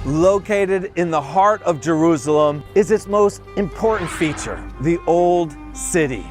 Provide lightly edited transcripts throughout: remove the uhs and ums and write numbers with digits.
Located in the heart of Jerusalem is its most important feature, the Old City.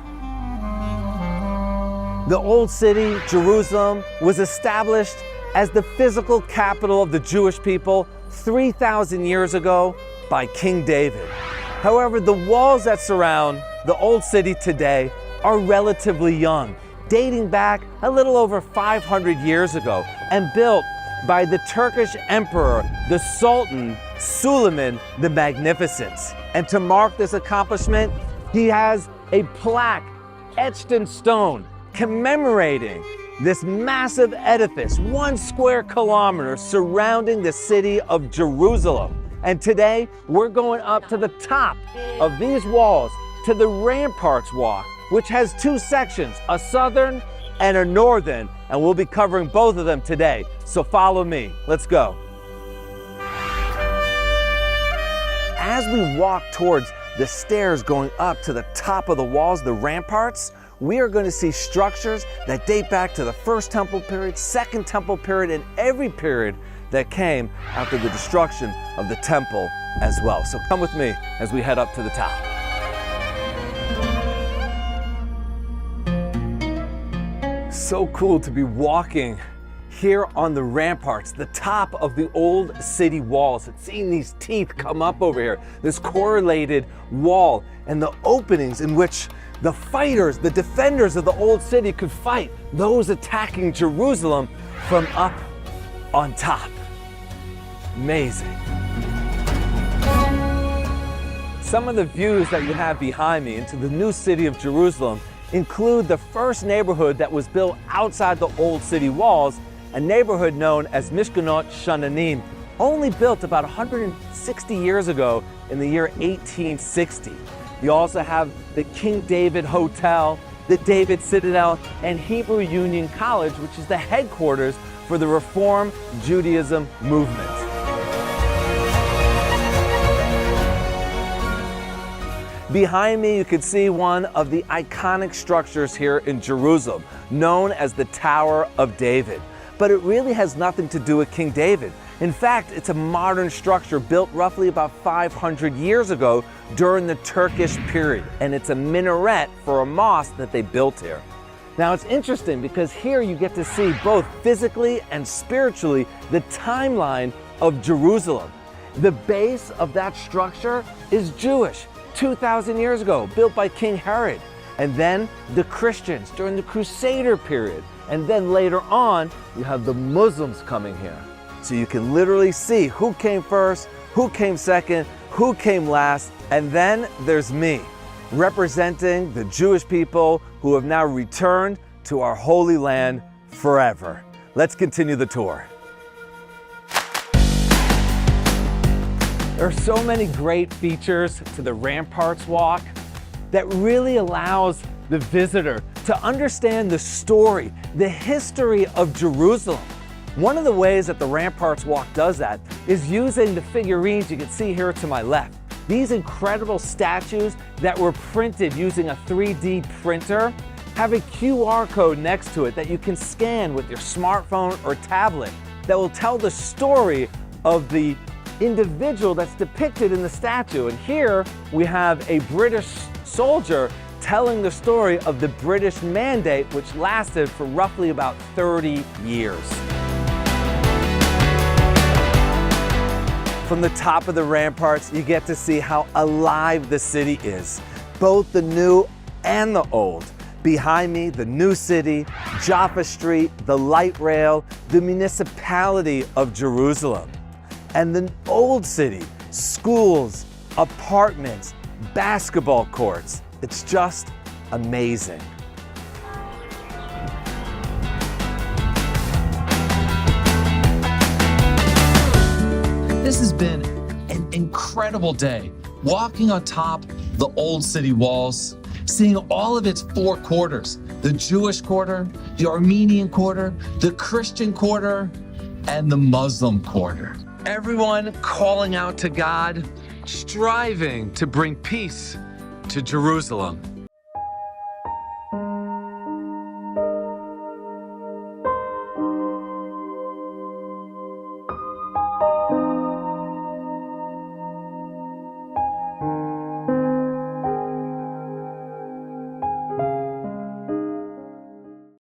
The Old City, Jerusalem, was established as the physical capital of the Jewish people 3,000 years ago by King David. However, the walls that surround the Old City today are relatively young, dating back a little over 500 years ago and built by the Turkish Emperor, the Sultan Suleiman the Magnificent. And to mark this accomplishment, he has a plaque etched in stone commemorating this massive edifice, 1 square kilometer surrounding the city of Jerusalem. And today, we're going up to the top of these walls to the Ramparts Walk, which has 2 sections, a southern and a northern, and we'll be covering both of them today. So follow me, let's go. As we walk towards the stairs going up to the top of the walls, the ramparts, we are going to see structures that date back to the First Temple period, Second Temple period, and every period that came after the destruction of the temple as well. So come with me as we head up to the top. So cool to be walking here on the ramparts, the top of the old city walls, and seeing these teeth come up over here, this correlated wall, and the openings in which the fighters, the defenders of the old city could fight those attacking Jerusalem from up on top. Amazing. Some of the views that you have behind me into the new city of Jerusalem include the first neighborhood that was built outside the old city walls, a neighborhood known as Mishkanot Shananim, only built about 160 years ago in the year 1860. You also have the King David Hotel, the David Citadel, and Hebrew Union College, which is the headquarters for the Reform Judaism movement. Behind me, you can see one of the iconic structures here in Jerusalem, known as the Tower of David. But it really has nothing to do with King David. In fact, it's a modern structure built roughly about 500 years ago during the Turkish period, and it's a minaret for a mosque that they built here. Now, it's interesting because here you get to see both physically and spiritually the timeline of Jerusalem. The base of that structure is Jewish, 2,000 years ago, built by King Herod, and then the Christians during the Crusader period, and then later on, you have the Muslims coming here. So you can literally see who came first, who came second, who came last, and then there's me, representing the Jewish people who have now returned to our Holy Land forever. Let's continue the tour. There are so many great features to the Ramparts Walk that really allows the visitor to understand the story, the history of Jerusalem. One of the ways that the Ramparts Walk does that is using the figurines you can see here to my left. These incredible statues that were printed using a 3D printer have a QR code next to it that you can scan with your smartphone or tablet that will tell the story of the individual that's depicted in the statue. And here we have a British soldier telling the story of the British Mandate, which lasted for roughly about 30 years. From the top of the ramparts, you get to see how alive the city is, both the new and the old. Behind me, the new city, Jaffa Street, the light rail, the municipality of Jerusalem. And the old city, schools, apartments, basketball courts. It's just amazing. This has been an incredible day, walking on top the old city walls, seeing all of its 4 quarters, the Jewish quarter, the Armenian quarter, the Christian quarter, and the Muslim quarter. Everyone calling out to God, striving to bring peace to Jerusalem.